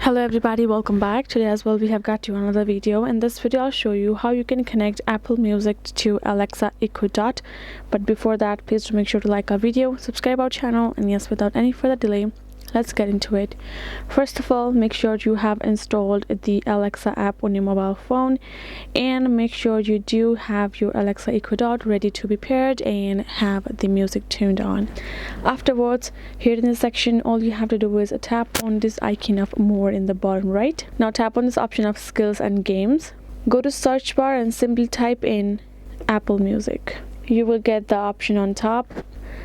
Hello everybody, welcome back. Today as well we have got you another video. In this video I'll show you how you can connect Apple Music to Alexa Echo Dot. But before that, please do make sure to like our video, subscribe our channel, and yes, without any further delay, let's get into it. First of all, make sure you have installed the Alexa app on your mobile phone, and make sure you do have your Alexa Echo Dot ready to be paired and have the music turned on. Afterwards, here in this section, all you have to do is tap on this icon of more in the bottom right. Now tap on this option of skills and games. Go to search bar and simply type in Apple Music. You will get the option on top.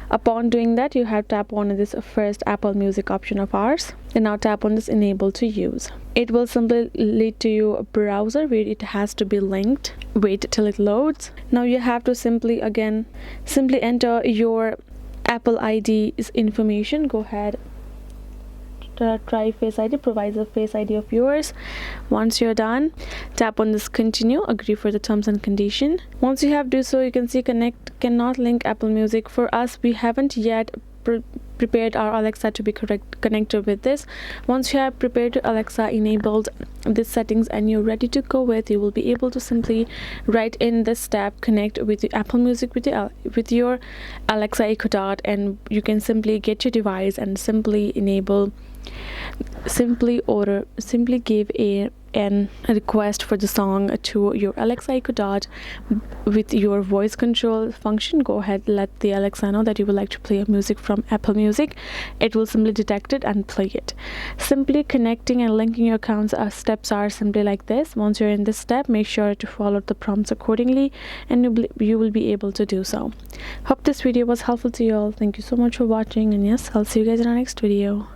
Upon doing that, you have to tap on this first Apple Music option of ours, and now tap on this enable to use. It will simply lead to your browser where it has to be linked. Wait till it loads. Now you have to simply enter your Apple ID's information. Go ahead, try Face ID, provide the Face ID of yours. Once you're done, tap on this continue, agree for the terms and condition. Once you have do so, you can see cannot link Apple Music. For us, we haven't yet prepared our Alexa to be connected with this. Once you have prepared Alexa, enabled these settings, and you're ready to go with, you will be able to simply write in this tab connect with the Apple Music with your Alexa Echo Dot, and you can simply get your device and simply enable, simply give a request for the song to your Alexa Echo Dot with your voice control function. Go ahead, let the Alexa know that you would like to play music from Apple Music. It will simply detect it and play it. Simply connecting and linking your accounts, steps are simply like this. Once you're in this step, make sure to follow the prompts accordingly, and you will be able to do so. Hope this video was helpful to you all. Thank you so much for watching, and yes, I'll see you guys in our next video.